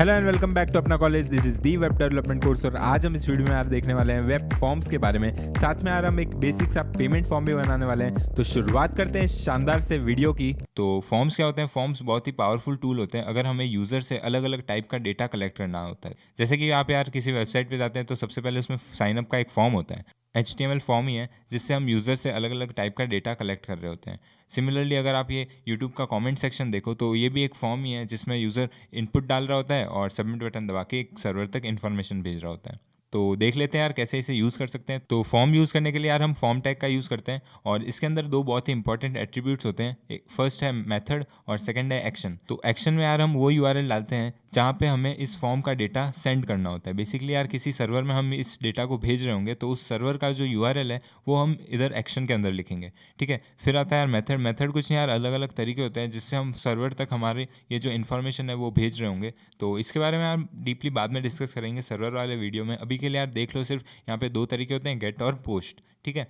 Hello and welcome back to अपना college. This is the web development course और आज हम इस वीडियो में यार देखने वाले हैं वेब फॉर्म्स के बारे में। साथ में यार हम एक बेसिक सा पेमेंट फॉर्म भी बनाने वाले हैं। तो शुरुआत करते हैं शानदार से वीडियो की। तो फॉर्म्स क्या होते हैं? फॉर्म्स बहुत ही पावरफुल टूल होते हैं अगर हमें यूज़र से अलग अलग टाइप का डेटा कलेक्ट करना होता है। जैसे कि आप यार किसी वेबसाइट पे जाते हैं तो सबसे पहले उसमें साइनअप का एक फॉर्म होता है। HTML फॉर्म ही है जिससे हम यूज़र से अलग अलग टाइप का डेटा कलेक्ट कर रहे होते हैं। सिमिलरली अगर आप ये यूट्यूब का कमेंट सेक्शन देखो तो ये भी एक फॉर्म ही है जिसमें यूज़र इनपुट डाल रहा होता है और सबमिट बटन दबा के एक सर्वर तक इन्फॉर्मेशन भेज रहा होता है। तो देख लेते हैं यार कैसे इसे यूज़ कर सकते हैं। तो फॉर्म यूज़ करने के लिए यार हम फॉर्म टैग का यूज़ करते हैं और इसके अंदर दो बहुत ही इंपॉर्टेंट एट्रीब्यूट्स होते हैं। एक फर्स्ट है मेथड और सेकंड है एक्शन। तो एक्शन में यार हम वो URL डालते हैं जहाँ पे हमें इस फॉर्म का डेटा सेंड करना होता है। बेसिकली यार किसी सर्वर में हम इस डेटा को भेज रहे होंगे तो उस सर्वर का जो URL है वो हम इधर एक्शन के अंदर लिखेंगे। ठीक है, फिर आता है यार मेथड। मेथड कुछ नहीं यार, अलग अलग तरीके होते हैं जिससे हम सर्वर तक हमारे ये जो इन्फॉर्मेशन है वो भेज रहे होंगे। तो इसके बारे में यार डीपली बाद में डिस्कस करेंगे सर्वर वाले वीडियो में। अभी के लिए यार देख लो, सिर्फ यहाँ पे दो तरीके होते हैं, गेट और पोस्ट। ठीक है,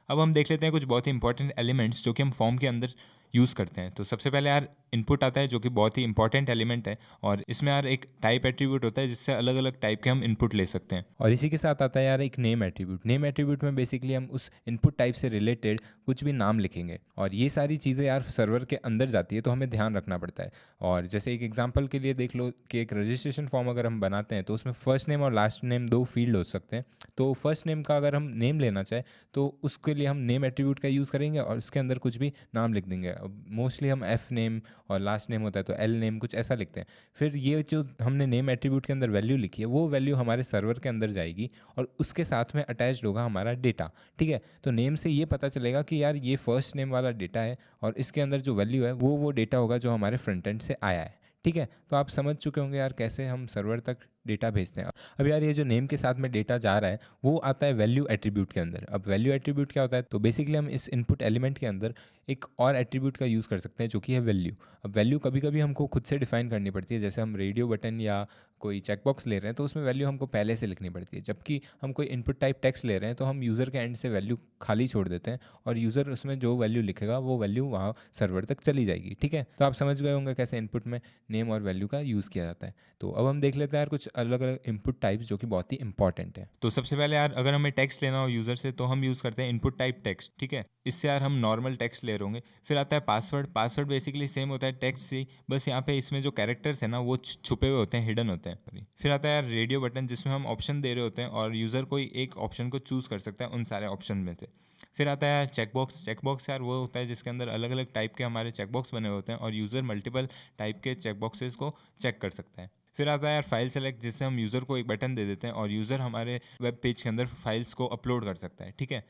अब हम देख लेते हैं कुछ बहुत ही इंपॉर्टेंट एलिमेंट्स जो कि हम फॉर्म के अंदर यूज़ करते हैं। तो सबसे पहले यार इनपुट आता है जो कि बहुत ही इंपॉर्टेंट एलिमेंट है और इसमें यार एक टाइप एट्रीब्यूट होता है जिससे अलग अलग टाइप के हम इनपुट ले सकते हैं। और इसी के साथ आता है यार एक नेम एट्रीब्यूट। नेम एट्रीब्यूट में बेसिकली हम उस इनपुट टाइप से रिलेटेड कुछ भी नाम लिखेंगे और ये सारी चीज़ें यार सर्वर के अंदर जाती है तो हमें ध्यान रखना पड़ता है। और जैसे एक एग्जांपल के लिए देख लो कि एक रजिस्ट्रेशन फॉर्म अगर हम बनाते हैं तो उसमें फर्स्ट नेम और लास्ट नेम दो फील्ड हो सकते हैं। तो फर्स्ट नेम का अगर हम नेम लेना चाहें तो उसके लिए हम नेम एट्रीब्यूट का यूज़ करेंगे और उसके अंदर कुछ भी नाम लिख देंगे। अब मोस्टली हम एफ नेम और लास्ट नेम होता है तो एल नेम कुछ ऐसा लिखते हैं। फिर ये जो हमने नेम एट्रीब्यूट के अंदर वैल्यू लिखी है वो वैल्यू हमारे सर्वर के अंदर जाएगी और उसके साथ में अटैच्ड होगा हमारा डेटा। ठीक है, तो नेम से ये पता चलेगा कि यार ये फर्स्ट नेम वाला डेटा है और इसके अंदर जो वैल्यू है वो डेटा होगा जो हमारे फ्रंट एंड से आया है। ठीक है, तो आप समझ चुके होंगे यार कैसे हम सर्वर तक डेटा भेजते हैं। अब यार ये जो नेम के साथ में डेटा जा रहा है वो आता है वैल्यू एट्रीब्यूट के अंदर। अब वैल्यू एट्रीब्यूट क्या होता है? तो बेसिकली हम इस इनपुट एलिमेंट के अंदर एक और एट्रीब्यूट का यूज़ कर सकते हैं जो कि है वैल्यू। अब वैल्यू कभी कभी हमको खुद से डिफाइन करनी पड़ती है, जैसे हम रेडियो बटन या कोई चेकबॉक्स ले रहे हैं तो उसमें वैल्यू हमको पहले से लिखनी पड़ती है। जबकि हम कोई इनपुट टाइप टेक्स्ट ले रहे हैं तो हम यूज़र के एंड से वैल्यू खाली छोड़ देते हैं और यूज़र उसमें जो वैल्यू लिखेगा वो वैल्यू वहाँ सर्वर तक चली जाएगी। ठीक है, तो आप समझ गए होंगे कैसे इनपुट में नेम और वैल्यू का यूज़ किया जाता है। तो अब हम देख लेते हैं यार कुछ अलग अलग इनपुट टाइप्स जो कि बहुत ही इंपॉर्टेंट है। तो सबसे पहले यार अगर हमें टेक्स्ट लेना हो यूज़र से तो हम यूज़ करते हैं इनपुट टाइप टेक्स्ट। ठीक है, इससे यार हम नॉर्मल टेक्स्ट ले रहे होंगे। फिर आता है पासवर्ड। पासवर्ड बेसिकली सेम होता है टेक्स्ट से, बस यहाँ पे इसमें जो कैरेक्टर्स है ना वो छुपे हुए होते हैं, हिडन होते हैं। फिर आता है यार रेडियो बटन जिसमें हम ऑप्शन दे रहे होते हैं और यूज़र कोई एक ऑप्शन को चूज़ कर सकता है उन सारे ऑप्शन में से। फिर आता है यार चेकबॉक्स। चेकबॉक्स यार वो होता है जिसके अंदर अलग अलग टाइप के हमारे चेकबॉक्स बने होते हैं और यूज़र मल्टीपल टाइप के चेकबॉक्सेस को चेक कर सकता है। फिर आता है यार फाइल सेलेक्ट, जिससे हम यूज़र को एक बटन दे देते हैं और यूज़र हमारे वेब पेज के अंदर फाइल्स को अपलोड कर सकता है। ठीक है,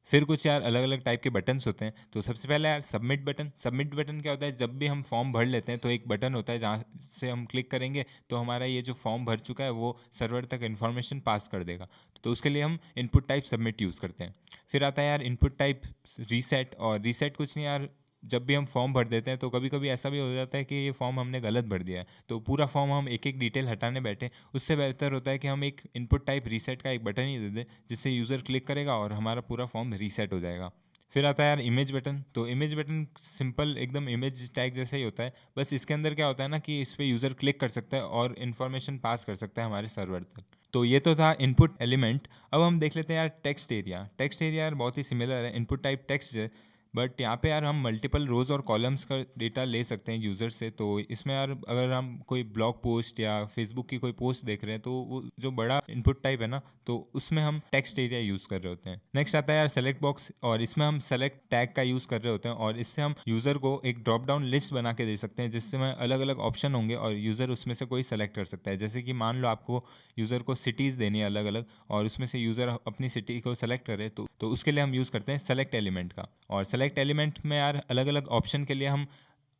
फिर कुछ यार अलग अलग टाइप के बटन्स होते हैं। तो सबसे पहले यार सबमिट बटन। सबमिट बटन क्या होता है? जब भी हम फॉर्म भर लेते हैं तो एक बटन होता है जहाँ से हम क्लिक करेंगे तो हमारा ये जो फॉर्म भर चुका है वो सर्वर तक इन्फॉर्मेशन पास कर देगा। तो उसके लिए हम इनपुट टाइप सबमिट यूज़ करते हैं। फिर आता है यार इनपुट टाइप रीसेट। और रीसेट कुछ नहीं यार, जब भी हम फॉर्म भर देते हैं तो कभी कभी ऐसा भी हो जाता है कि ये फॉर्म हमने गलत भर दिया है तो पूरा फॉर्म हम एक एक डिटेल हटाने बैठे, उससे बेहतर होता है कि हम एक इनपुट टाइप रीसेट का एक बटन ही दे दें जिससे यूज़र क्लिक करेगा और हमारा पूरा फॉर्म रीसेट हो जाएगा। फिर आता है यार इमेज बटन। तो इमेज बटन सिंपल एकदम इमेज टैग जैसा ही होता है, बस इसके अंदर क्या होता है ना कि इस पर यूज़र क्लिक कर सकता है और इन्फॉर्मेशन पास कर सकता है हमारे सर्वर तक। तो ये तो था इनपुट एलिमेंट। अब हम देख लेते हैं यार टेक्स्ट एरिया। टेक्स्ट एरिया यार बहुत ही सिमिलर है इनपुट टाइप टेक्स्ट है, बट यहाँ पे यार हम मल्टीपल रोज़ और कॉलम्स का डेटा ले सकते हैं यूज़र से। तो इसमें यार अगर हम कोई ब्लॉग पोस्ट या फेसबुक की कोई पोस्ट देख रहे हैं तो वो जो बड़ा इनपुट टाइप है ना तो उसमें हम टेक्स्ट एरिया यूज़ कर रहे होते हैं। नेक्स्ट आता है यार सेलेक्ट बॉक्स और इसमें हम सेलेक्ट टैग का यूज़ कर रहे होते हैं और इससे हम यूज़र को एक ड्रॉप डाउन लिस्ट बना के दे सकते हैं जिसमें अलग अलग ऑप्शन होंगे और यूज़र उसमें से कोई सेलेक्ट कर सकता है। जैसे कि मान लो आपको यूज़र को सिटीज़ देनी है अलग अलग और उसमें से यूज़र अपनी सिटी को सेलेक्ट करे तो उसके लिए हम यूज़ करते हैं सेलेक्ट एलिमेंट का। और सेलेक्ट एलिमेंट में यार अलग अलग ऑप्शन के लिए हम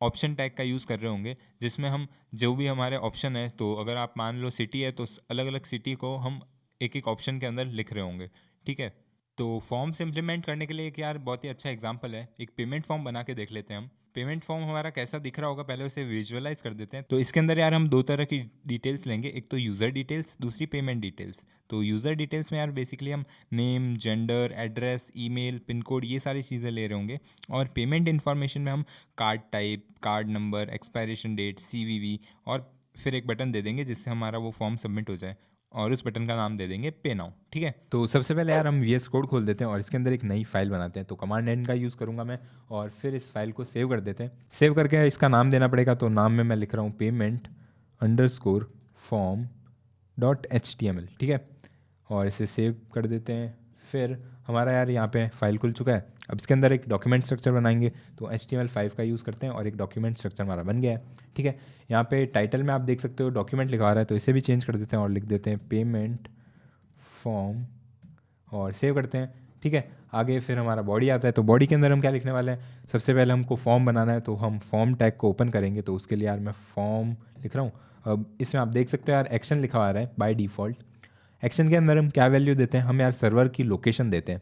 ऑप्शन टैग का यूज़ कर रहे होंगे जिसमें हम जो भी हमारे ऑप्शन है, तो अगर आप मान लो सिटी है तो अलग अलग सिटी को हम एक एक ऑप्शन के अंदर लिख रहे होंगे। ठीक है, तो फॉर्म्स इम्प्लीमेंट करने के लिए एक यार बहुत ही अच्छा एग्जांपल है, एक पेमेंट फॉर्म बना के देख लेते हैं हम। पेमेंट फॉर्म हमारा कैसा दिख रहा होगा पहले उसे विजुअलाइज कर देते हैं। तो इसके अंदर यार हम दो तरह की डिटेल्स लेंगे, एक तो यूज़र डिटेल्स, दूसरी पेमेंट डिटेल्स। तो यूज़र डिटेल्स में यार बेसिकली हम name, gender, address, email, pin code ये सारी चीज़ें ले रहे होंगे और पेमेंट इन्फॉर्मेशन में हम card type, card number, expiration date, CVV और फिर एक बटन दे देंगे जिससे हमारा वो फॉर्म सबमिट हो जाए, और उस बटन का नाम दे देंगे पे नाउ, ठीक है। तो सबसे पहले यार हम VS कोड खोल देते हैं और इसके अंदर एक नई फाइल बनाते हैं। तो कमांड एन का यूज़ करूँगा मैं, और फिर इस फाइल को सेव कर देते हैं। सेव करके इसका नाम देना पड़ेगा, तो नाम में मैं लिख रहा हूँ payment_form.html, ठीक है। और इसे सेव कर देते हैं। फिर हमारा यार यहाँ पे फाइल खुल चुका है। अब इसके अंदर एक डॉक्यूमेंट स्ट्रक्चर बनाएंगे, तो HTML5 का यूज़ करते हैं और एक डॉक्यूमेंट स्ट्रक्चर हमारा बन गया है, ठीक है। यहाँ पे टाइटल में आप देख सकते हो डॉक्यूमेंट लिखा रहा है, तो इसे भी चेंज कर देते हैं और लिख देते हैं पेमेंट फॉर्म, और सेव करते हैं, ठीक है। आगे फिर हमारा बॉडी आता है, तो बॉडी के अंदर हम क्या लिखने वाले हैं, सबसे पहले हमको फॉर्म बनाना है, तो हम फॉर्म टैग को ओपन करेंगे। तो उसके लिए यार मैं फॉर्म लिख रहा हूँ। अब इसमें आप देख सकते हो यार एक्शन लिखा आ रहा है बाय डिफ़ॉल्ट। एक्शन के अंदर हम क्या वैल्यू देते हैं, हम यार सर्वर की लोकेशन देते हैं।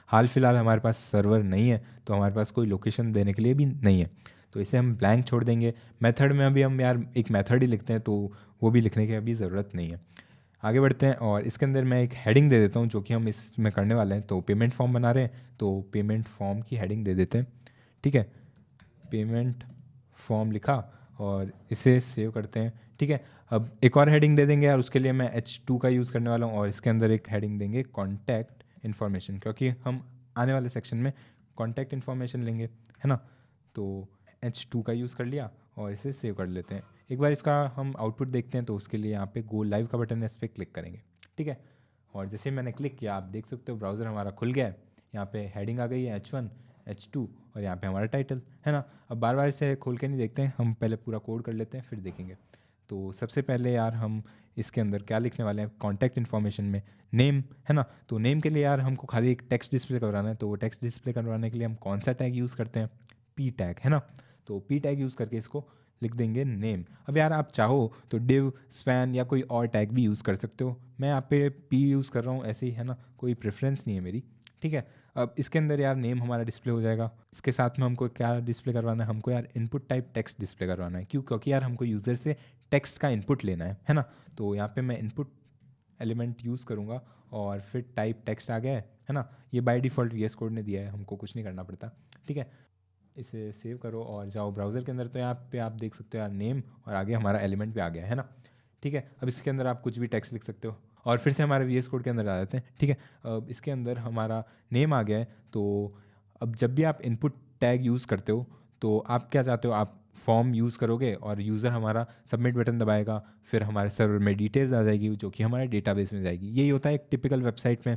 हाल फिलहाल हमारे पास सर्वर नहीं है, तो हमारे पास कोई लोकेशन देने के लिए भी नहीं है, तो इसे हम ब्लैंक छोड़ देंगे। मेथड में अभी हम यार एक मेथड ही लिखते हैं, तो वो भी लिखने की अभी ज़रूरत नहीं है। आगे बढ़ते हैं और इसके अंदर मैं एक हेडिंग दे देता हूँ जो कि हम इसमें करने वाले हैं। तो पेमेंट फॉर्म बना रहे हैं, तो पेमेंट फॉर्म की हेडिंग दे देते हैं, ठीक है। पेमेंट फॉर्म लिखा और इसे सेव करते हैं, ठीक है। अब एक और हेडिंग दे देंगे यार, उसके लिए मैं H2 का यूज़ करने वाला हूँ, और इसके अंदर एक हेडिंग देंगे कॉन्टैक्ट इन्फॉर्मेशन, क्योंकि हम आने वाले सेक्शन में कॉन्टैक्ट इन्फॉर्मेशन लेंगे, है ना। तो H2 का यूज़ कर लिया और इसे सेव कर लेते हैं। एक बार इसका हम आउटपुट देखते हैं, तो उसके लिए यहाँ पे गो लाइव का बटन है, इस पर क्लिक करेंगे, ठीक है। और जैसे मैंने क्लिक किया, आप देख सकते हो ब्राउज़र हमारा खुल गया है। यहाँ पे हेडिंग आ गई है H1, H2, और यहाँ पे हमारा टाइटल, है ना। अब बार बार इसे खोल के नहीं देखते हैं, हम पहले पूरा कोड कर लेते हैं फिर देखेंगे। तो सबसे पहले यार हम इसके अंदर क्या लिखने वाले हैं, कॉन्टैक्ट इन्फॉर्मेशन में नेम, है ना। तो नेम के लिए यार हमको खाली एक टेक्स्ट डिस्प्ले करवाना है, तो वो टेक्स्ट डिस्प्ले करवाने के लिए हम कौन सा टैग यूज़ करते हैं, P टैग, है ना। तो P टैग यूज़ करके इसको लिख देंगे नेम। अब यार आप चाहो तो div, span या कोई और टैग भी यूज़ कर सकते हो। मैं यहाँ पे P यूज़ कर रहा हूँ, ऐसे ही, है ना, कोई प्रेफरेंस नहीं है मेरी, ठीक है। अब इसके अंदर यार नेम हमारा डिस्प्ले हो जाएगा। इसके साथ में हमको क्या डिस्प्ले करवाना है, हमको यार इनपुट टाइप टेक्स्ट डिस्प्ले करवाना है। क्यों? क्योंकि यार हमको यूज़र से टेक्स्ट का इनपुट लेना है ना। तो यहाँ पे मैं इनपुट एलिमेंट यूज़ करूँगा और फिर टाइप टेक्स्ट आ गया है ना। ये बाय डिफ़ॉल्ट VS कोड ने दिया है, हमको कुछ नहीं करना पड़ता, ठीक है। इसे सेव करो और जाओ ब्राउज़र के अंदर, तो यहाँ पे आप देख सकते हो यार नेम, और आगे हमारा एलिमेंट भी आ गया है ना, ठीक है। अब इसके अंदर आप कुछ भी टेक्स्ट लिख सकते हो, और फिर से हमारे VS कोड के अंदर आ जाते हैं, ठीक है। अब इसके अंदर हमारा नेम आ गया है। तो अब जब भी आप इनपुट टैग यूज़ करते हो, तो आप क्या चाहते हो, आप फॉर्म यूज़ करोगे और यूज़र हमारा सबमिट बटन दबाएगा, फिर हमारे सर्वर में डिटेल्स आ जाएगी जो कि हमारे डेटाबेस में जाएगी। यही होता है एक टिपिकल वेबसाइट में।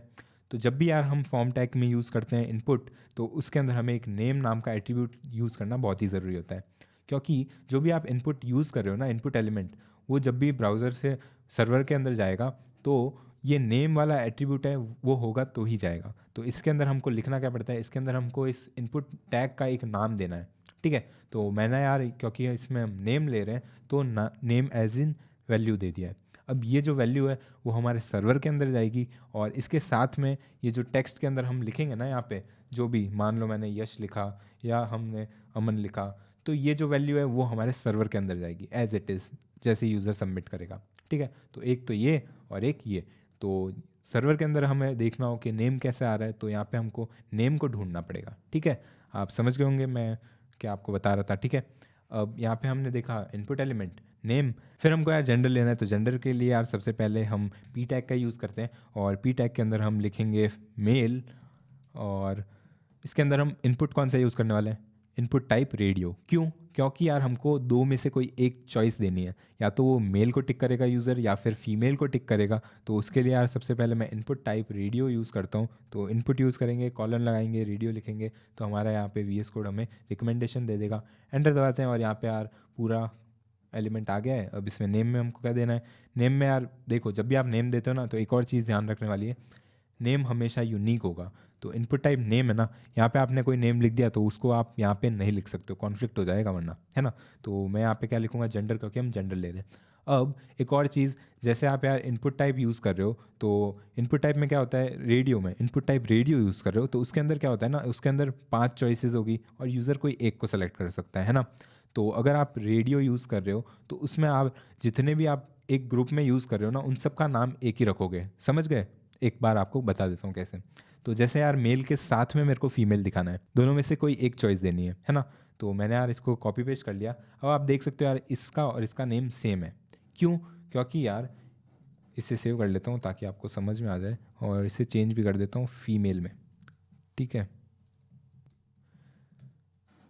तो जब भी यार हम फॉर्म टैग में यूज़ करते हैं इनपुट, तो उसके अंदर हमें एक नेम नाम का एट्रीब्यूट यूज़ करना बहुत ही ज़रूरी होता है, क्योंकि जो भी आप इनपुट यूज़ कर रहे हो ना, इनपुट एलिमेंट, वो जब भी ब्राउज़र से सर्वर के अंदर जाएगा, तो ये नेम वाला एट्रीब्यूट है वो होगा तो ही जाएगा। तो इसके अंदर हमको लिखना क्या पड़ता है, इसके अंदर हमको इस इनपुट टैग का एक नाम देना है, ठीक है। तो मैंने यार, क्योंकि इसमें हम नेम ले रहे हैं, तो नेम एज इन वैल्यू दे दिया है। अब ये जो वैल्यू है वो हमारे सर्वर के अंदर जाएगी, और इसके साथ में ये जो टेक्स्ट के अंदर हम लिखेंगे ना, यहाँ पे जो भी, मान लो मैंने यश लिखा या हमने अमन लिखा, तो ये जो वैल्यू है वो हमारे सर्वर के अंदर जाएगी एज इट इज़, जैसे यूज़र सबमिट करेगा, ठीक है। तो एक तो ये और एक ये। तो सर्वर के अंदर हमें देखना हो कि नेम कैसे आ रहा है, तो यहाँ पे हमको नेम को ढूंढना पड़ेगा, ठीक है। आप समझ गए होंगे मैं क्या आपको बता रहा था, ठीक है। अब यहाँ पे हमने देखा इनपुट एलिमेंट नेम, फिर हमको यार जेंडर लेना है। तो जेंडर के लिए यार सबसे पहले हम P टैग का यूज़ करते हैं, और P टैग के अंदर हम लिखेंगे मेल, और इसके अंदर हम इनपुट कौन सा यूज़ करने वाले हैं, इनपुट टाइप रेडियो। क्यों? क्योंकि यार हमको दो में से कोई एक चॉइस देनी है, या तो वो मेल को टिक करेगा यूज़र, या फिर फीमेल को टिक करेगा। तो उसके लिए यार सबसे पहले मैं इनपुट टाइप रेडियो यूज़ करता हूँ। तो इनपुट यूज़ करेंगे, कॉलन लगाएंगे, रेडियो लिखेंगे, तो हमारा यहाँ पे VS कोड हमें रिकमेंडेशन दे देगा। एंटर दबाते हैं और यहाँ पे यार पूरा एलिमेंट आ गया है। अब इसमें नेम में हमको क्या देना है, नेम में यार देखो, जब भी आप नेम देते हो ना, तो एक और चीज़ ध्यान रखने वाली है, नेम हमेशा यूनिक होगा। तो इनपुट टाइप नेम है ना, यहाँ पे आपने कोई नेम लिख दिया तो उसको आप यहाँ पे नहीं लिख सकते हो, कॉन्फ्लिक्ट हो जाएगा वरना, है ना। तो मैं यहाँ पे क्या लिखूँगा, जेंडर, क्योंकि हम जेंडर ले रहे हैं। अब एक और चीज़, जैसे आप यार इनपुट टाइप यूज़ कर रहे हो, तो इनपुट टाइप में क्या होता है, रेडियो में इनपुट टाइप रेडियो यूज़ कर रहे हो, तो उसके अंदर क्या होता है ना, उसके अंदर 5 चॉइसेस होगी और यूज़र कोई एक को सेलेक्ट कर सकता है ना। तो अगर आप रेडियो यूज़ कर रहे हो, तो उसमें आप जितने भी आप एक ग्रुप में यूज़ कर रहे हो ना, उन सब का नाम एक ही रखोगे, समझ गए। एक बार आपको बता देता हूँ कैसे। तो जैसे यार मेल के साथ में मेरे को फीमेल दिखाना है, दोनों में से कोई एक चॉइस देनी है ना। तो मैंने यार इसको कॉपी पेस्ट कर लिया। अब आप देख सकते हो यार, इसका और इसका नेम सेम है। क्यों? क्योंकि यार इसे सेव कर लेता हूँ ताकि आपको समझ में आ जाए, और इसे चेंज भी कर देता हूँ फीमेल में, ठीक है।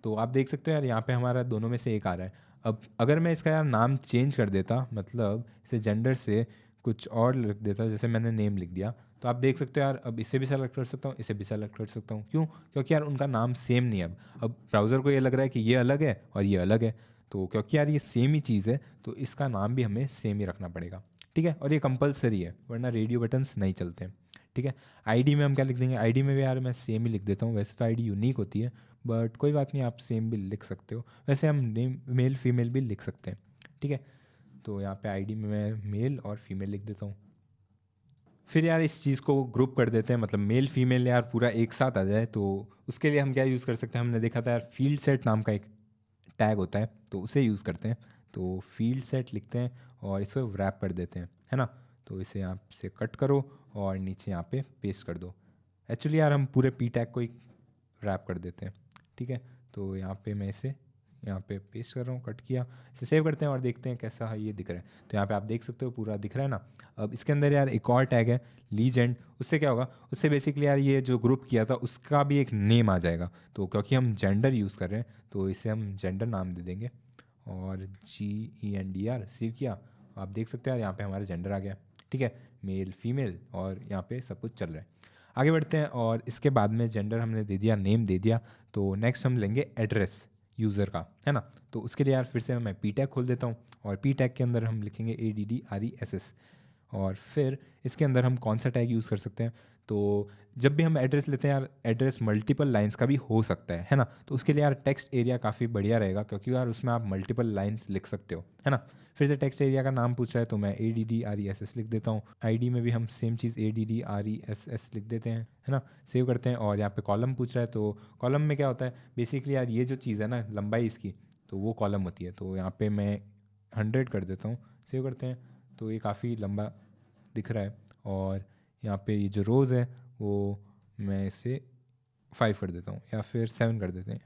तो आप देख सकते हो यार यहाँ पे हमारा दोनों में से एक आ रहा है। अब अगर मैं इसका यार नाम चेंज कर देता, मतलब इसे जेंडर से कुछ और लिख देता, जैसे मैंने नेम लिख दिया, तो आप देख सकते हो यार अब इसे भी सेलेक्ट कर सकता हूँ, इसे भी सेलेक्ट कर सकता हूँ। क्यों? क्योंकि यार उनका नाम सेम नहीं है। अब ब्राउज़र को ये लग रहा है कि ये अलग है और ये अलग है, तो क्योंकि यार ये सेम ही चीज़ है तो इसका नाम भी हमें सेम ही रखना पड़ेगा, ठीक है। और ये कंपलसरी है, वरना रेडियो बटन्स नहीं चलते हैं, ठीक है। आईडी में हम क्या लिख देंगे? आईडी में भी यार मैं सेम ही लिख देता हूँ। वैसे तो आईडी यूनिक होती है, बट कोई बात नहीं, आप सेम भी लिख सकते हो। वैसे हम नेम मेल फीमेल भी लिख सकते हैं, ठीक है। तो यहाँ पे आईडी में मैं मेल और फीमेल लिख देता हूँ। फिर यार इस चीज़ को ग्रुप कर देते हैं, मतलब मेल फीमेल यार पूरा एक साथ आ जाए, तो उसके लिए हम क्या यूज़ कर सकते हैं? हमने देखा था यार फील्ड सेट नाम का एक टैग होता है, तो उसे यूज़ करते हैं। तो फील्ड सेट लिखते हैं और इसको रैप कर देते हैं, है ना। तो इसे यहाँ से कट करो और नीचे यहाँ पे पेस्ट कर दो। एक्चुअली यार हम पूरे पी टैग को ही रैप कर देते हैं, ठीक है। तो यहाँ पे मैं इसे यहाँ पे पेस्ट कर रहा हूँ, कट किया, इसे सेव करते हैं और देखते हैं कैसा है ये दिख रहा है। तो यहाँ पे आप देख सकते हो पूरा दिख रहा है ना। अब इसके अंदर यार एक और टैग है लीजेंड, उससे क्या होगा? उससे बेसिकली यार ये जो ग्रुप किया था उसका भी एक नेम आ जाएगा। तो क्योंकि हम जेंडर यूज़ कर रहे हैं तो इसे हम जेंडर नाम दे देंगे, और GENDR सेव किया। आप देख सकते हो यार यहाँ पे हमारा जेंडर आ गया, ठीक है, मेल फीमेल, और यहाँ पे सब कुछ चल रहा है। आगे बढ़ते हैं, और इसके बाद में जेंडर हमने दे दिया, नेम दे दिया, तो नेक्स्ट हम लेंगे एड्रेस यूज़र का, है ना। तो उसके लिए यार फिर से मैं पी टैग खोल देता हूँ, और पी टैग के अंदर हम लिखेंगे ADDRESS। और फिर इसके अंदर हम कौन सा टैग यूज़ कर सकते हैं? तो जब भी हम एड्रेस लेते हैं यार, एड्रेस मल्टीपल लाइंस का भी हो सकता है ना। तो उसके लिए यार टेक्स्ट एरिया काफ़ी बढ़िया रहेगा, क्योंकि यार उसमें आप मल्टीपल लाइंस लिख सकते हो, है ना। फिर से टेक्स्ट एरिया का नाम पूछ रहा है तो मैं ADDRESS लिख देता हूँ। आईडी में भी हम सेम चीज़ ADDRESS लिख देते हैं, है ना। सेव करते हैं, और यहाँ पे कॉलम पूछ रहा है तो कॉलम में क्या होता है बेसिकली यार, ये जो चीज़ है ना लंबाई इसकी, तो वो कॉलम होती है। तो यहाँ पे मैं 100 कर देता हूँ, सेव करते हैं। तो ये काफ़ी लंबा दिख रहा है, और यहाँ पे ये जो रोज़ है वो मैं इसे 5 कर देता हूँ, या फिर 7 कर देते हैं,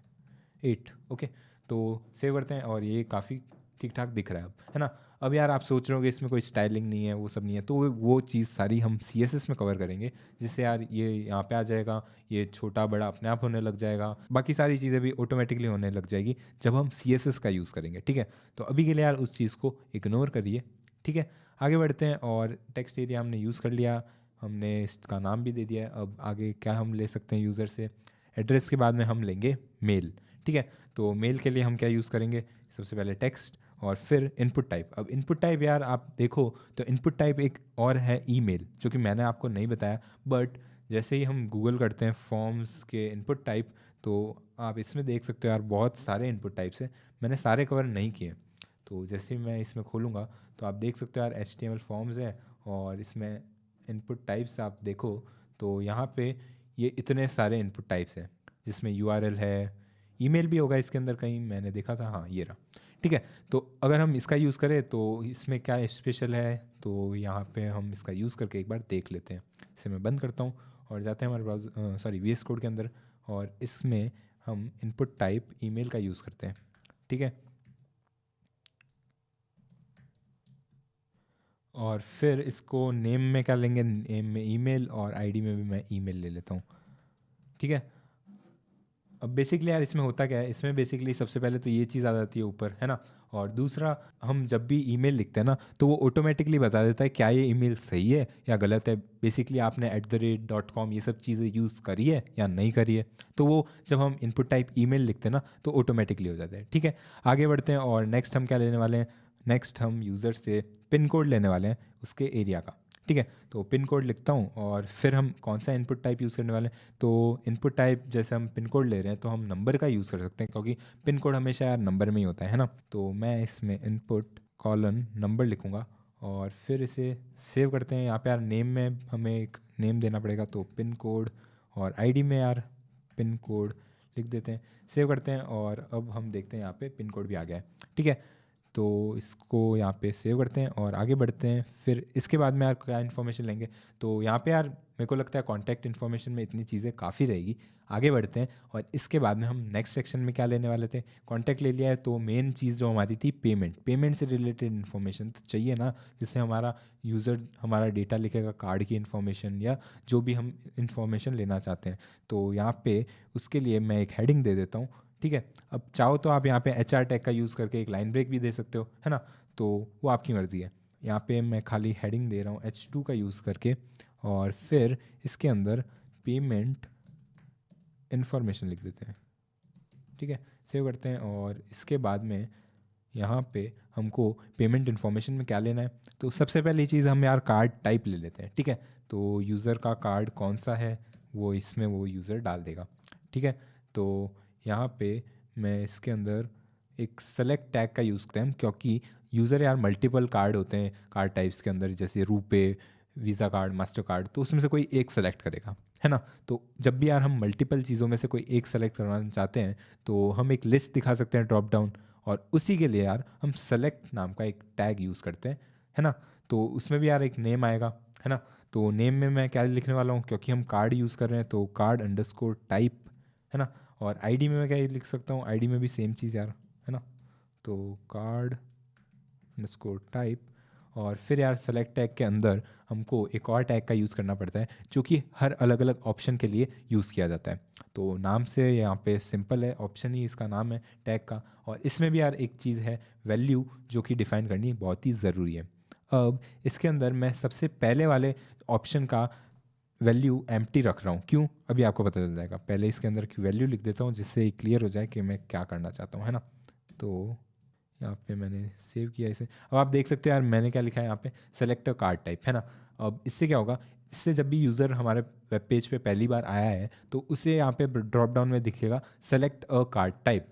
8, ओके। तो सेव करते हैं, और ये काफ़ी ठीक ठाक दिख रहा है अब, है ना। अब यार आप सोच रहे हो कि इसमें कोई स्टाइलिंग नहीं है, वो सब नहीं है, तो वो चीज़ सारी हम CSS में कवर करेंगे, जिससे यार ये यहाँ पे आ जाएगा, ये छोटा बड़ा अपने आप होने लग जाएगा, बाकी सारी चीज़ें भी ऑटोमेटिकली होने लग जाएगी जब हम CSS का यूज़ करेंगे, ठीक है। तो अभी के लिए यार उस चीज़ को इग्नोर करिए, ठीक है। आगे बढ़ते हैं, और टेक्स्ट एरिया हमने यूज़ कर लिया, हमने इसका नाम भी दे दिया है। अब आगे क्या हम ले सकते हैं यूज़र से? एड्रेस के बाद में हम लेंगे मेल, ठीक है। तो मेल के लिए हम क्या यूज़ करेंगे? सबसे पहले टेक्स्ट, और फिर इनपुट टाइप। अब इनपुट टाइप यार आप देखो तो इनपुट टाइप एक और है ईमेल, जो कि मैंने आपको नहीं बताया, बट जैसे ही हम गूगल करते हैं फॉर्म्स के इनपुट टाइप, तो आप इसमें देख सकते हो यार बहुत सारे इनपुट टाइप्स हैं, मैंने सारे कवर नहीं किए। तो जैसे ही मैं इसमें खोलूँगा तो आप देख सकते हो यार HTML फॉर्म्स है, और इसमें इनपुट टाइप्स आप देखो तो यहाँ पे ये इतने सारे इनपुट टाइप्स हैं, जिसमें URL है, ईमेल भी होगा इसके अंदर कहीं, मैंने देखा था, हाँ ये रहा, ठीक है। तो अगर हम इसका यूज़ करें तो इसमें क्या स्पेशल है, तो यहाँ पे हम इसका यूज़ करके एक बार देख लेते हैं। इसे मैं बंद करता हूँ और जाते हैं हमारे ब्राउज़र VS कोड के अंदर, और इसमें हम इनपुट टाइप ईमेल का यूज़ करते हैं, ठीक है। और फिर इसको नेम में क्या लेंगे? नेम में ईमेल, और आईडी में भी मैं ईमेल ले लेता हूँ, ठीक है। अब बेसिकली यार इसमें होता क्या है, इसमें बेसिकली सबसे पहले तो ये चीज़ आ जाती है ऊपर, है ना। और दूसरा, हम जब भी ईमेल लिखते हैं ना तो वो ऑटोमेटिकली बता देता है क्या ये ईमेल सही है या गलत है। बेसिकली आपने @.com ये सब चीज़ें यूज़ करी है या नहीं करी है, तो वो जब हम इनपुट टाइप ईमेल लिखते हैं ना तो ऑटोमेटिकली हो जाता है, ठीक है। आगे बढ़ते हैं, और नेक्स्ट हम क्या लेने वाले हैं? नेक्स्ट हम यूज़र से पिन कोड लेने वाले हैं उसके एरिया का, ठीक है। तो पिन कोड लिखता हूँ, और फिर हम कौन सा इनपुट टाइप यूज़ करने वाले हैं? तो इनपुट टाइप जैसे हम पिन कोड ले रहे हैं तो हम नंबर का यूज़ कर सकते हैं, क्योंकि पिन कोड हमेशा यार नंबर में ही होता है ना। तो मैं इसमें इनपुट कॉलन नंबर लिखूँगा, और फिर इसे सेव करते हैं। यहाँ पे यार नेम में हमें एक नेम देना पड़ेगा, तो पिन कोड, और आईडी में यार पिन कोड लिख देते हैं, सेव करते हैं, और अब हम देखते हैं यहाँ पे पिन कोड भी आ गया है, ठीक है। तो इसको यहाँ पे सेव करते हैं और आगे बढ़ते हैं। फिर इसके बाद में यार क्या इन्फॉर्मेशन लेंगे, तो यहाँ पे यार मेरे को लगता है कॉन्टैक्ट इन्फॉर्मेशन में इतनी चीज़ें काफ़ी रहेगी। आगे बढ़ते हैं और इसके बाद में हम नेक्स्ट सेक्शन में क्या लेने वाले थे, कॉन्टैक्ट ले लिया है तो मेन चीज़ जो हमारी थी पेमेंट से रिलेटेड इन्फॉर्मेशन तो चाहिए ना, जिससे हमारा यूज़र हमारा डेटा लिखेगा, कार्ड की इन्फॉर्मेशन या जो भी हम इन्फॉर्मेशन लेना चाहते हैं। तो यहाँ पे उसके लिए मैं एक हेडिंग दे देता हूँ, ठीक है। अब चाहो तो आप यहाँ पे HR टैग का यूज़ करके एक लाइन ब्रेक भी दे सकते हो, है ना, तो वो आपकी मर्ज़ी है। यहाँ पे मैं खाली हेडिंग दे रहा हूँ H2 का यूज़ करके, और फिर इसके अंदर पेमेंट इन्फॉर्मेशन लिख देते हैं, ठीक है। सेव करते हैं और इसके बाद में यहाँ पे हमको पेमेंट इन्फॉर्मेशन में क्या लेना है, तो सबसे पहली चीज़ हम यार कार्ड टाइप ले लेते हैं, ठीक है। तो यूज़र का कार्ड कौन सा है वो इसमें वो यूज़र डाल देगा, ठीक है। तो यहाँ पे मैं इसके अंदर एक सेलेक्ट टैग का यूज़ करते हैं, क्योंकि यूज़र यार मल्टीपल कार्ड होते हैं कार्ड टाइप्स के अंदर, जैसे RuPay, visa card, master card, तो उसमें से कोई एक सेलेक्ट करेगा, है ना। तो जब भी यार हम मल्टीपल चीज़ों में से कोई एक सेलेक्ट करवाना चाहते हैं तो हम एक लिस्ट दिखा सकते हैं ड्रॉप डाउन, और उसी के लिए यार हम सेलेक्ट नाम का एक टैग यूज़ करते हैं, है ना। तो उसमें भी यार एक नेम आएगा, है ना। तो नेम में मैं क्या लिखने वाला हूँ, क्योंकि हम कार्ड यूज़ कर रहे हैं तो कार्ड अंडरस्कोर टाइप, है ना। और आईडी में मैं क्या लिख सकता हूँ, आईडी में भी सेम चीज़ यार, है ना। तो कार्ड अंडरस्कोर टाइप, और फिर यार सेलेक्ट टैग के अंदर हमको एक और टैग का यूज़ करना पड़ता है जो कि हर अलग अलग ऑप्शन के लिए यूज़ किया जाता है। तो नाम से यहाँ पे सिंपल है, ऑप्शन ही इसका नाम है टैग का, और इसमें भी यार एक चीज़ है वैल्यू जो कि डिफ़ाइन करनी बहुत ही ज़रूरी है। अब इसके अंदर मैं सबसे पहले वाले ऑप्शन का वैल्यू एम्प्टी रख रहा हूँ, क्यों अभी आपको पता चल जाएगा। पहले इसके अंदर की वैल्यू लिख देता हूँ जिससे क्लियर हो जाए कि मैं क्या करना चाहता हूँ, है ना। तो यहाँ पे मैंने सेव किया इसे। अब आप देख सकते हो यार मैंने क्या लिखा है यहाँ पे, सेलेक्ट अ कार्ड टाइप, है ना। अब इससे क्या होगा, इससे जब भी यूज़र हमारे वेब पेज पे पहली बार आया है तो उसे यहाँ पे ड्रॉप डाउन में दिखेगा सेलेक्ट अ कार्ड टाइप।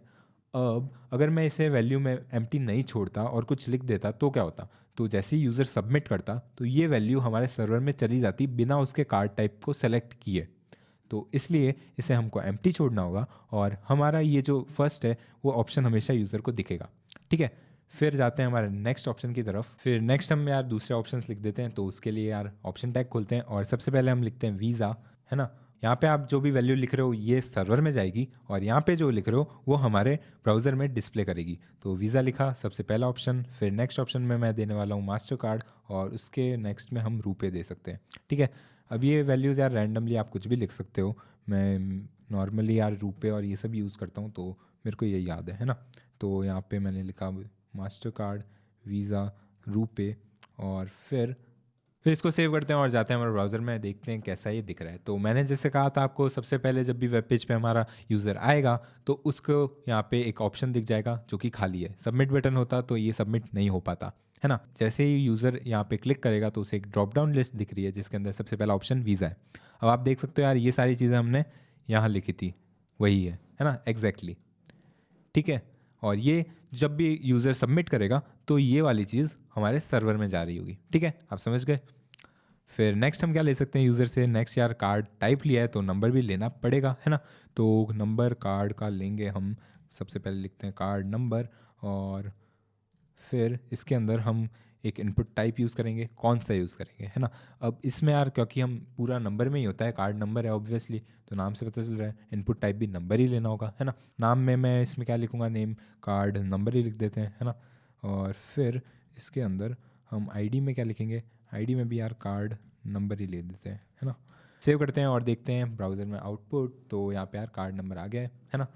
अब अगर मैं इसे वैल्यू में एम्प्टी नहीं छोड़ता और कुछ लिख देता तो क्या होता, तो जैसे ही यूज़र सबमिट करता तो ये वैल्यू हमारे सर्वर में चली जाती बिना उसके कार्ड टाइप को सेलेक्ट किए। तो इसलिए इसे हमको एम्प्टी छोड़ना होगा और हमारा ये जो फर्स्ट है वो ऑप्शन हमेशा यूज़र को दिखेगा, ठीक है। फिर जाते हैं हमारे नेक्स्ट ऑप्शन की तरफ। फिर नेक्स्ट हम यार दूसरे ऑप्शंस लिख देते हैं, तो उसके लिए यार ऑप्शन टैग खोलते हैं और सबसे पहले हम लिखते हैं वीज़ा, है ना। यहाँ पे आप जो भी वैल्यू लिख रहे हो ये सर्वर में जाएगी और यहाँ पे जो लिख रहे हो वो हमारे ब्राउज़र में डिस्प्ले करेगी। तो वीज़ा लिखा सबसे पहला ऑप्शन, फिर नेक्स्ट ऑप्शन में मैं देने वाला हूँ मास्टर कार्ड, और उसके नेक्स्ट में हम रुपए दे सकते हैं, ठीक है। अब ये वैल्यूज़ यार रैंडमली आप कुछ भी लिख सकते हो, मैं नॉर्मली यार रुपए और ये सब यूज़ करता हूँ तो मेरे को ये याद है ना। तो यहाँ पे मैंने लिखा मास्टर कार्ड, वीज़ा, रुपए, और फिर इसको सेव करते हैं और जाते हैं हमारे ब्राउज़र में, देखते हैं कैसा ये दिख रहा है। तो मैंने जैसे कहा था आपको, सबसे पहले जब भी वेब पेज पे हमारा यूज़र आएगा तो उसको यहाँ पे एक ऑप्शन दिख जाएगा जो कि खाली है। सबमिट बटन होता तो ये सबमिट नहीं हो पाता, है ना। जैसे ही यूज़र यहाँ पे क्लिक करेगा तो उसे एक ड्रॉप डाउन लिस्ट दिख रही है जिसके अंदर सबसे पहला ऑप्शन वीज़ा है। अब आप देख सकते हो यार ये सारी चीज़ें हमने यहाँ लिखी थी, वही है ना, एग्जैक्टली, ठीक है। और ये जब भी यूज़र सबमिट करेगा तो ये वाली चीज़ हमारे सर्वर में जा रही होगी, ठीक है, आप समझ गए। फिर नेक्स्ट हम क्या ले सकते हैं यूज़र से, नेक्स्ट यार कार्ड टाइप लिया है तो नंबर भी लेना पड़ेगा, है ना। तो नंबर कार्ड का लेंगे हम, सबसे पहले लिखते हैं कार्ड नंबर, और फिर इसके अंदर हम एक इनपुट टाइप यूज़ करेंगे, कौन सा यूज़ करेंगे, है ना। अब इसमें यार क्योंकि हम पूरा नंबर में ही होता है, कार्ड नंबर है ऑब्वियसली, तो नाम से पता चल रहा है इनपुट टाइप भी नंबर ही लेना होगा, है ना। नाम में मैं इसमें क्या लिखूँगा, नेम कार्ड नंबर ही लिख देते हैं, है ना। और फिर इसके अंदर हम आईडी में क्या लिखेंगे, आईडी में भी यार कार्ड नंबर ही ले देते हैं, है ना। सेव करते हैं और देखते हैं ब्राउज़र में आउटपुट, तो यहाँ पे यार कार्ड नंबर आ गया है ना।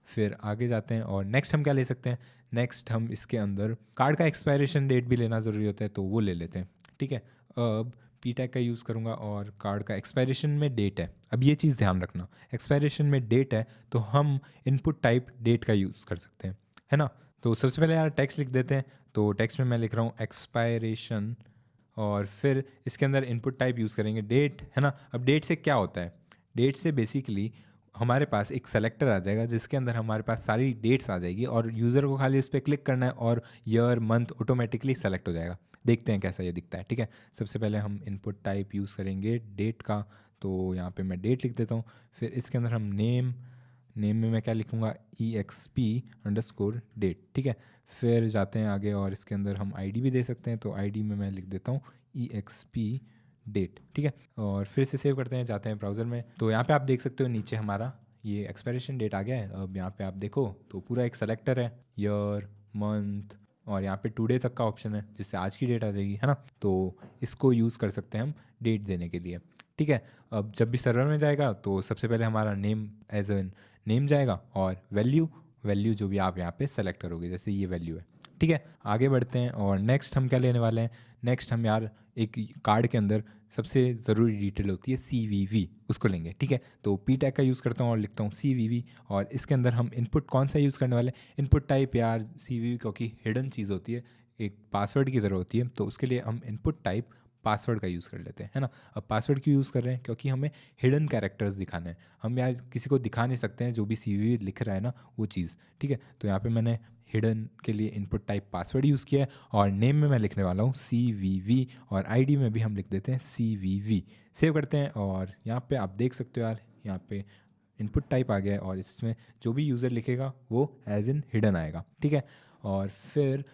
फिर आगे जाते हैं और नेक्स्ट हम क्या ले सकते हैं, नेक्स्ट हम इसके अंदर कार्ड का एक्सपायरेशन डेट भी लेना ज़रूरी होता है तो वो ले लेते हैं, ठीक है। अब पी टैग का यूज़ करूँगा और कार्ड का एक्सपायरेशन में डेट है। अब ये चीज़ ध्यान रखना, एक्सपायरेशन में डेट है तो हम इनपुट टाइप डेट का यूज़ कर सकते हैं, है ना। तो सबसे पहले यार टेक्स्ट लिख देते हैं, तो टेक्स्ट में मैं लिख रहा हूँ एक्सपायरेशन, और फिर इसके अंदर इनपुट टाइप यूज़ करेंगे डेट, है ना। अब डेट से क्या होता है, डेट से बेसिकली हमारे पास एक सेलेक्टर आ जाएगा जिसके अंदर हमारे पास सारी डेट्स आ जाएगी और यूज़र को खाली उस पर क्लिक करना है और ईयर मंथ ऑटोमेटिकली सेलेक्ट हो जाएगा। देखते हैं कैसा ये दिखता है, ठीक है। सबसे पहले हम इनपुट टाइप यूज़ करेंगे डेट का, तो यहाँ पे मैं डेट लिख देता हूँ। फिर इसके अंदर हम नेम में मैं क्या लिखूँगा, EXP_date, ठीक है। फिर जाते हैं आगे और इसके अंदर हम आईडी भी दे सकते हैं, तो आईडी में मैं लिख देता हूँ EXP डेट, ठीक है। और फिर से सेव करते हैं, जाते हैं ब्राउज़र में, तो यहाँ पे आप देख सकते हो नीचे हमारा ये एक्सपायरेशन डेट आ गया है। अब यहाँ पे आप देखो तो पूरा एक सेलेक्टर है, ईयर, मंथ और यहाँ पे टुडे तक का ऑप्शन है, जिससे आज की डेट आ जाएगी, है ना। तो इसको यूज़ कर सकते हैं हम डेट देने के लिए, ठीक है। अब जब भी सर्वर में जाएगा तो सबसे पहले हमारा नेम एज एन नेम जाएगा, और वैल्यू जो भी आप यहाँ पे सेलेक्ट करोगे, जैसे ये वैल्यू है, ठीक है। आगे बढ़ते हैं और नेक्स्ट हम क्या लेने वाले हैं। नेक्स्ट हम यार एक कार्ड के अंदर सबसे ज़रूरी डिटेल होती है CVV, उसको लेंगे, ठीक है। तो पी टैग का यूज़ करता हूँ और लिखता हूँ CVV, और इसके अंदर हम इनपुट कौन सा यूज़ करने वाले हैं, इनपुट टाइप यार CVV, क्योंकि हिडन चीज़ होती है, एक पासवर्ड की तरह होती है, तो उसके लिए हम इनपुट टाइप पासवर्ड का यूज़ कर लेते हैं, है ना। अब पासवर्ड क्यों यूज़ कर रहे हैं, क्योंकि हमें हिडन कैरेक्टर्स दिखाने हैं, हम यार किसी को दिखा नहीं सकते हैं जो भी CVV लिख रहा है ना वो चीज़, ठीक है। तो यहाँ पे मैंने हिडन के लिए इनपुट टाइप पासवर्ड यूज़ किया है, और नेम में मैं लिखने वाला हूँ CVV, और आईडी में भी हम लिख देते हैं CVV। सेव करते हैं और यहाँ पे आप देख सकते हो यार, यहाँ पे इनपुट टाइप आ गया है, और इसमें जो भी यूज़र लिखेगा वो एज इन हिडन आएगा, ठीक है। और फिर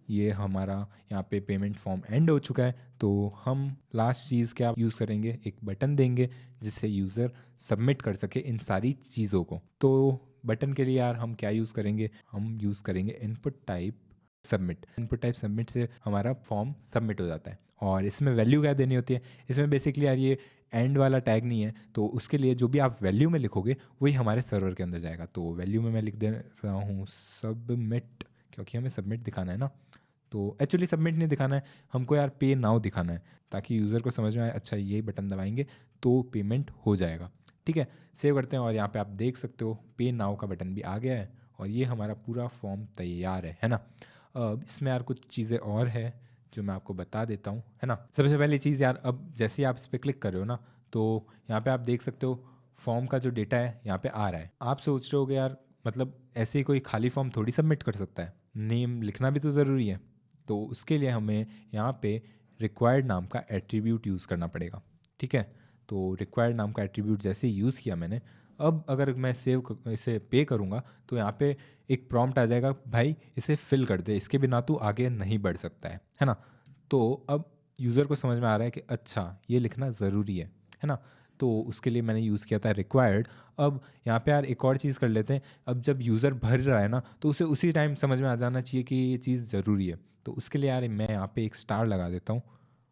ये हमारा यहाँ पे पेमेंट फॉर्म एंड हो चुका है, तो हम लास्ट चीज़ क्या यूज़ करेंगे, एक बटन देंगे जिससे यूज़र सबमिट कर सके इन सारी चीज़ों को। तो बटन के लिए यार हम क्या यूज़ करेंगे, हम यूज़ करेंगे input type submit. Input type submit से हमारा फॉर्म सबमिट हो जाता है, और इसमें वैल्यू क्या देनी होती है, इसमें बेसिकली यार ये एंड वाला टैग नहीं है, तो उसके लिए जो भी आप वैल्यू में लिखोगे वही हमारे सर्वर के अंदर जाएगा। तो वैल्यू में मैं लिख दे रहा हूँ सबमिट, क्योंकि हमें सबमिट दिखाना है ना। तो एक्चुअली सबमिट नहीं दिखाना है हमको यार, पे नाउ दिखाना है, ताकि यूज़र को समझ में आए अच्छा ये बटन दबाएंगे तो पेमेंट हो जाएगा, ठीक है। सेव करते हैं और यहाँ पे आप देख सकते हो पे नाउ का बटन भी आ गया है, और ये हमारा पूरा फॉर्म तैयार है ना। अब इसमें यार कुछ चीज़ें और है जो मैं आपको बता देता हूँ, है ना। सबसे पहली चीज़ यार, अब जैसे ही आप इस पर क्लिक कर रहे हो ना, तो यहाँ पे आप देख सकते हो फॉर्म का जो डेटा है यहाँ पे आ रहा है। आप सोच रहे होगे यार, मतलब ऐसे ही कोई खाली फॉर्म थोड़ी सबमिट कर सकता है, नेम लिखना भी तो ज़रूरी है। तो उसके लिए हमें यहाँ पे रिक्वायर्ड नाम का एट्रीब्यूट यूज़ करना पड़ेगा, ठीक है। तो रिक्वायर्ड नाम का एट्रीब्यूट जैसे यूज़ किया मैंने, अब अगर मैं इसे पे करूँगा तो यहाँ पे एक प्रॉम्प्ट आ जाएगा, भाई इसे फिल कर दे, इसके बिना तू आगे नहीं बढ़ सकता है ना। तो अब यूज़र को समझ में आ रहा है कि अच्छा ये लिखना ज़रूरी है ना। तो उसके लिए मैंने यूज़ किया था रिक्वायर्ड। अब यहाँ पे यार एक और चीज़ कर लेते हैं, अब जब यूज़र भर रहा है ना तो उसे उसी टाइम समझ में आ जाना चाहिए कि ये चीज़ ज़रूरी है। तो उसके लिए यार मैं यहाँ पे एक स्टार लगा देता हूँ,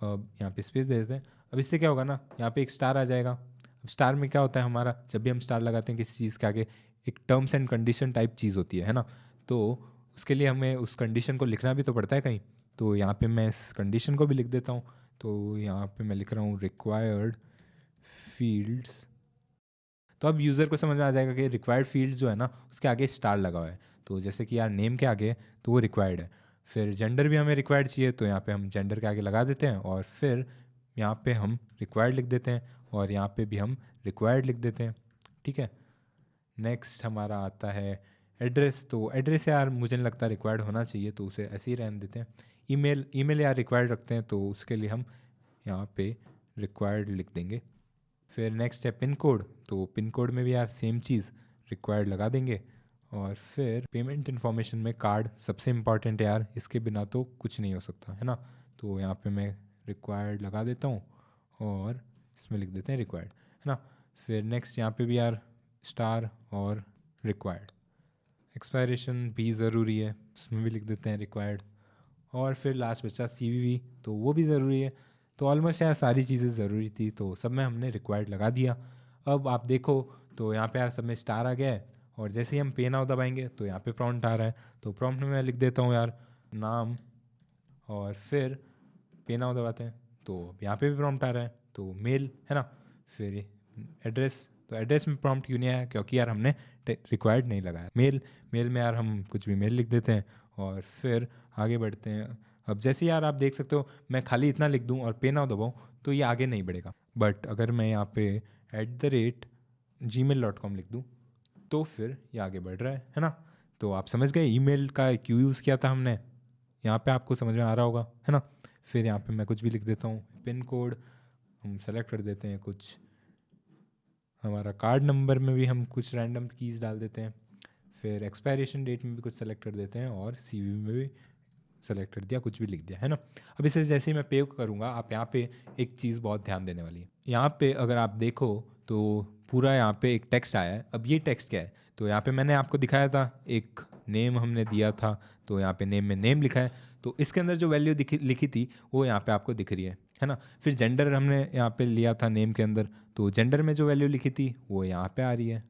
अब यहाँ पे स्पेस दे देते हैं। अब इससे क्या होगा ना, यहाँ पे एक स्टार आ जाएगा। अब स्टार में क्या होता है हमारा, जब भी हम स्टार लगाते हैं किसी चीज़ के आगे, एक टर्म्स एंड कंडीशन टाइप चीज़ होती है ना। तो उसके लिए हमें उस कंडीशन को लिखना भी तो पड़ता है कहीं, तो यहाँ पे मैं इस कंडीशन को भी लिख देता हूँ। तो यहाँ पे मैं लिख रहा हूँ रिक्वायर्ड फील्ड्स। तो अब यूज़र को समझ में आ जाएगा कि रिक्वायर्ड फील्ड्स जो है ना उसके आगे स्टार लगा हुआ है। तो जैसे कि यार नेम के आगे तो वो रिक्वायर्ड है, फिर जेंडर भी हमें रिक्वायर्ड चाहिए, तो यहाँ पे हम जेंडर के आगे लगा देते हैं, और फिर यहाँ पे हम रिक्वायर्ड लिख देते हैं, और यहाँ पे भी हम रिक्वायर्ड लिख देते हैं, ठीक है। नेक्स्ट हमारा आता है एड्रेस। तो एड्रेस यार मुझे नहीं लगता रिक्वायर्ड होना चाहिए, तो उसे ऐसे ही रहने देते हैं। ईमेल यार रिक्वायर्ड रखते हैं, तो उसके लिए हम यहाँ पे रिक्वायर्ड लिख देंगे। फिर नेक्स्ट है पिन कोड, तो पिन कोड में भी यार सेम चीज़ रिक्वायर्ड लगा देंगे। और फिर पेमेंट इन्फॉर्मेशन में कार्ड सबसे इम्पॉर्टेंट है यार, इसके बिना तो कुछ नहीं हो सकता, है ना। तो यहाँ पे मैं रिक्वायर्ड लगा देता हूँ, और इसमें लिख देते हैं रिक्वायर्ड, है ना। फिर नेक्स्ट यहाँ पे भी यार स्टार और रिक्वायर्ड। एक्सपायरेशन भी ज़रूरी है, उसमें भी लिख देते हैं रिक्वायर्ड। और फिर लास्ट बचा CVV, तो वो भी ज़रूरी है। तो ऑलमोस्ट यार सारी चीज़ें ज़रूरी थी, तो सब में हमने रिक्वायर्ड लगा दिया। अब आप देखो तो यहाँ पे यार सब में स्टार आ गया है, और जैसे ही हम पे नाउ दबाएंगे तो यहाँ पे प्रॉम्प्ट आ रहा है। तो प्रॉम्प्ट में मैं लिख देता हूँ यार नाम, और फिर पे नाउ दबाते हैं तो यहाँ पे भी प्रॉम्प्ट आ रहा है, तो मेल, है ना। फिर एड्रेस, तो एड्रेस में प्रॉम्प्ट क्यों नहीं आया, क्योंकि यार हमने रिक्वायर्ड नहीं लगाया। मेल में यार हम कुछ भी मेल लिख देते हैं, और फिर आगे बढ़ते हैं। अब जैसे यार आप देख सकते हो मैं खाली इतना लिख दूं और पे नाउ दबाऊं तो ये आगे नहीं बढ़ेगा, बट अगर मैं यहाँ पे @gmail.com लिख दूं तो फिर ये आगे बढ़ रहा है ना। तो आप समझ गए ईमेल का क्यों यूज़ किया था हमने, यहाँ पे आपको समझ में आ रहा होगा, है ना। फिर यहाँ पे मैं कुछ भी लिख देता हूँ, पिन कोड हम सेलेक्ट कर देते हैं, कुछ हमारा कार्ड नंबर में भी हम कुछ रैंडम कीज़ डाल देते हैं। फिर एक्सपायरेशन डेट में भी कुछ सेलेक्ट कर देते हैं और CV में भी सेलेक्ट कर दिया, कुछ भी लिख दिया, है ना। अब इसे जैसे ही मैं पे करूँगा, आप यहाँ पे एक चीज़ बहुत ध्यान देने वाली है। यहाँ पे अगर आप देखो तो पूरा यहाँ पे एक टेक्स्ट आया है। अब ये टेक्स्ट क्या है, तो यहाँ पे मैंने आपको दिखाया था एक नेम हमने दिया था, तो यहाँ पे नेम में नेम लिखा है, तो इसके अंदर जो वैल्यू लिखी थी वो यहाँ पे आपको दिख रही है ना। फिर जेंडर हमने यहाँ पे लिया था नेम के अंदर, तो जेंडर में जो वैल्यू लिखी थी वो यहाँ पे आ रही है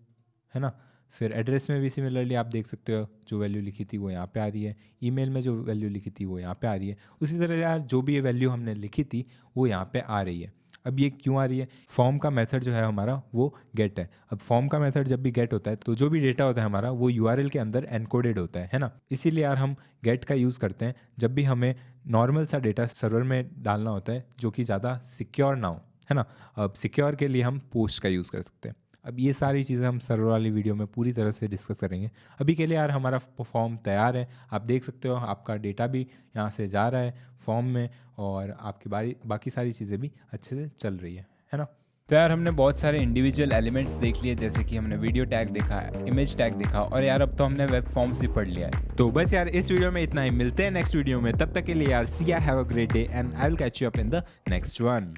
ना। फिर एड्रेस में भी सिमिलरली आप देख सकते हो, जो वैल्यू लिखी थी वो यहाँ पे आ रही है। ईमेल में जो वैल्यू लिखी थी वो यहाँ पे आ रही है। उसी तरह यार जो भी ये वैल्यू हमने लिखी थी वो यहाँ पे आ रही है। अब ये क्यों आ रही है, फॉर्म का मेथड जो है हमारा वो गेट है। अब फॉर्म का मेथड जब भी गेट होता है तो जो भी डेटा होता है हमारा वो URL के अंदर एनकोडेड होता है ना। इसीलिए यार हम गेट का यूज़ करते हैं जब भी हमें नॉर्मल सा डेटा सर्वर में डालना होता है जो कि ज़्यादा सिक्योर ना हो, है ना। अब सिक्योर के लिए हम पोस्ट का यूज़ कर सकते हैं। अब ये सारी चीज़ें हम सर्वर वाली वीडियो में पूरी तरह से डिस्कस करेंगे। अभी के लिए यार हमारा फॉर्म तैयार है, आप देख सकते हो आपका डेटा भी यहाँ से जा रहा है फॉर्म में, और आपकी बाकी सारी चीज़ें भी अच्छे से चल रही है ना। तो यार हमने बहुत सारे इंडिविजुअल एलिमेंट्स देख लिए, जैसे कि हमने वीडियो टैग देखा है, इमेज टैग देखा, और यार अब तो हमने वेब फॉर्म्स भी पढ़ लिया है। तो बस यार इस वीडियो में इतना ही, मिलते हैं नेक्स्ट वीडियो में। तब तक के लिए यार सी या have a great day and I will catch you up in the next one.